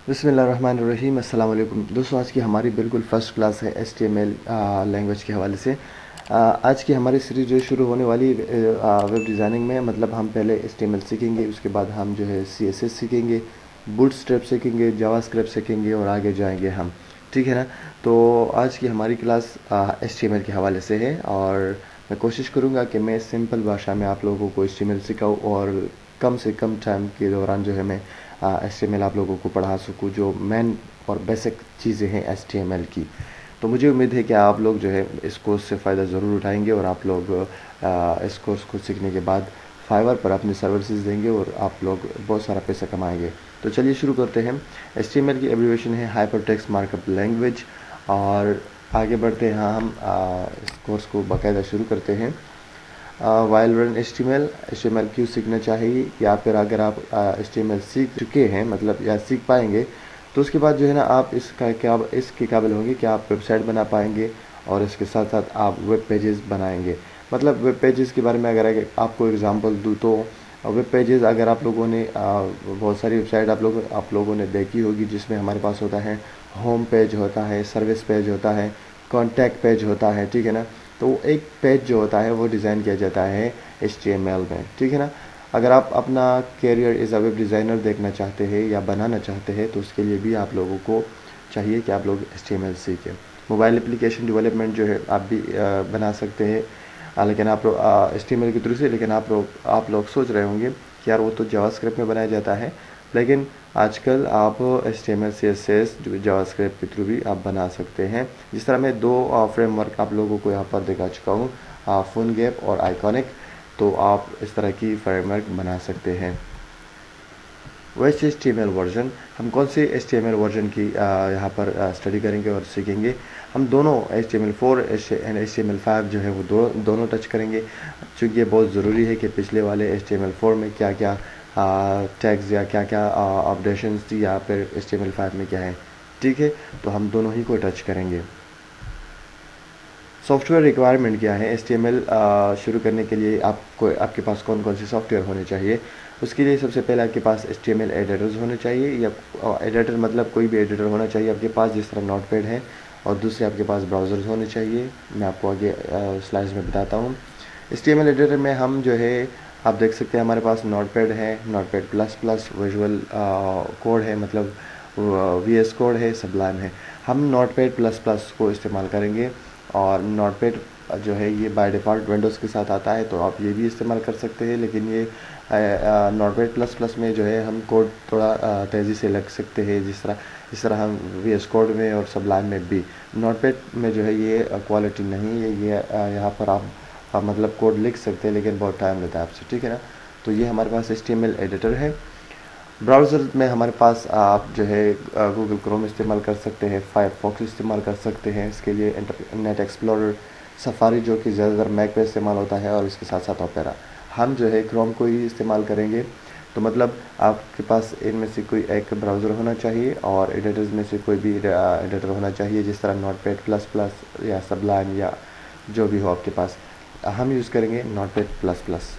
बिस्मिल्लाहिर्रहमानिर्रहीम। अस्सलाम वालेकुम दोस्तों, आज की हमारी बिल्कुल फ़र्स्ट क्लास है HTML लैंग्वेज के हवाले से। आज की हमारी सीरीज़ जो शुरू होने वाली वेब डिज़ाइनिंग में, मतलब हम पहले HTML सीखेंगे, उसके बाद हम जो है CSS सीखेंगे, बूटस्ट्रैप सीखेंगे, जावास्क्रिप्ट सीखेंगे और आगे जाएंगे हम। ठीक है ना। तो आज की हमारी क्लास HTML के हवाले से है और मैं कोशिश करूँगा कि मैं सिंपल भाषा में आप लोगों को HTML सिखाऊँ और कम से कम टाइम के दौरान जो है मैं HTML आप लोगों को पढ़ा सकूँ, जो मेन और बेसिक चीज़ें हैं HTML की। तो मुझे उम्मीद है कि आप लोग जो है इस कोर्स से फ़ायदा ज़रूर उठाएंगे और आप लोग इस कोर्स को सीखने के बाद फाइवर पर अपनी सर्विसेज देंगे और आप लोग बहुत सारा पैसा कमाएंगे। तो चलिए शुरू करते हैं। HTML की एब्रीविएशन है हाइपर टेक्स्ट मार्कअप लैंग्वेज। और आगे बढ़ते हैं हम इस कोर्स को बाकायदा शुरू करते हैं। वाइल रन HTML क्यों सीखना चाहिए, या फिर अगर आप HTML सीख चुके हैं मतलब या सीख पाएंगे तो उसके बाद जो है ना आप इसके काबिल होंगे कि आप वेबसाइट बना पाएंगे और इसके साथ साथ आप वेब पेजेस बनाएंगे। मतलब वेब पेजेस के बारे में अगर आपको एग्जांपल दूँ तो वेब पेजेस, अगर आप लोगों ने बहुत सारी वेबसाइट आप लोगों ने देखी होगी जिसमें हमारे पास होता है होम पेज होता है, सर्विस पेज होता है, कॉन्टैक्ट पेज होता है। ठीक है ना। तो एक पेज जो होता है वो डिज़ाइन किया जाता है HTML में। ठीक है ना। अगर आप अपना career as a web designer देखना चाहते हैं या बनाना चाहते हैं तो उसके लिए भी आप लोगों को चाहिए कि आप लोग HTML सीखें। मोबाइल एप्लीकेशन डेवलपमेंट जो है आप भी बना सकते हैं, लेकिन आप लोग HTML के थ्रू से। लेकिन आप लोग सोच रहे होंगे कि यार वो तो जावास्क्रिप्ट में बनाया जाता है, लेकिन आजकल आप HTML CSS जो जावास्क्रिप्ट के थ्रू भी आप बना सकते हैं। जिस तरह मैं दो फ्रेमवर्क आप लोगों को यहाँ पर दिखा चुका हूँ, फूनगैप और आइकॉनिक। तो आप इस तरह की फ्रेमवर्क बना सकते हैं। वैसे HTML वर्जन, हम कौन से HTML वर्जन की यहाँ पर स्टडी करेंगे और सीखेंगे। हम दोनों HTML4 एंड HTML5 जो है वो दोनों टच करेंगे, चूँकि ये बहुत ज़रूरी है कि पिछले वाले HTML4 में क्या क्या टैग्स या क्या क्या अपडेशंस थी या फिर HTML5 में क्या है। ठीक है। तो हम दोनों ही को टच करेंगे। सॉफ्टवेयर रिक्वायरमेंट क्या है HTML शुरू करने के लिए, आपके पास कौन कौन से सॉफ्टवेयर होने चाहिए। उसके लिए सबसे पहले आपके पास HTML एडिटर्स होने चाहिए, या एडिटर मतलब कोई भी एडिटर होना चाहिए आपके पास, जिस तरह नोटपैड है। और दूसरे आपके पास ब्राउज़र्स होने चाहिए। मैं आपको आगे स्लाइड्स में बताता हूँ। HTML एडिटर में हम जो है आप देख सकते हैं हमारे पास नोटपैड है, notepad plus plus, visual code है, मतलब VS कोड है, सबलाइम है। हम नोटपैड प्लस प्लस को इस्तेमाल करेंगे। और नोटपैड जो है ये बाय डिफ़ॉल्ट विंडोज़ के साथ आता है, तो आप ये भी इस्तेमाल कर सकते हैं। लेकिन ये नोटपैड प्लस प्लस में जो है हम कोड थोड़ा तेज़ी से लिख सकते हैं, जिस तरह हम VS कोड में और सबलाइम में भी। नोटपैड में जो है ये क्वालिटी नहीं है, ये यहाँ पर आप मतलब कोड लिख सकते हैं, लेकिन बहुत टाइम लेता है आपसे। ठीक है ना। तो ये हमारे पास HTML एडिटर है। ब्राउज़र में हमारे पास आप जो है गूगल क्रोम इस्तेमाल कर सकते हैं, फायरफॉक्स इस्तेमाल कर सकते हैं इसके लिए, इंटरनेट एक्सप्लोरर, सफारी जो कि ज़्यादातर मैक पे इस्तेमाल होता है, और इसके साथ साथ ओपेरा। हम जो है क्रोम को ही इस्तेमाल करेंगे। तो मतलब आपके पास इनमें से कोई एक ब्राउज़र होना चाहिए और एडिटर्स में से कोई भी एडिटर होना चाहिए, जिस तरह नोटपैड प्लस प्लस या सबलाइन या जो भी हो आपके पास। हम यूज़ करेंगे नोटपैड प्लस प्लस।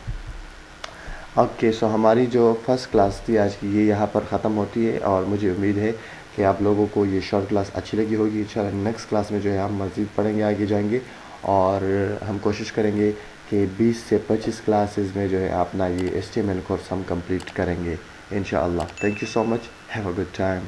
ओके, सो हमारी जो फर्स्ट क्लास थी आज की, ये यहाँ पर ख़त्म होती है और मुझे उम्मीद है कि आप लोगों को ये शॉर्ट क्लास अच्छी लगी होगी। इंशाल्लाह नेक्स्ट क्लास में जो है हम मज़ीद पढ़ेंगे, आगे जाएंगे और हम कोशिश करेंगे कि 20 से 25 क्लासेस में जो है अपना ये HTML कोर्स हम कंप्लीट करेंगे इंशाल्लाह। Thank you so much, have a good time.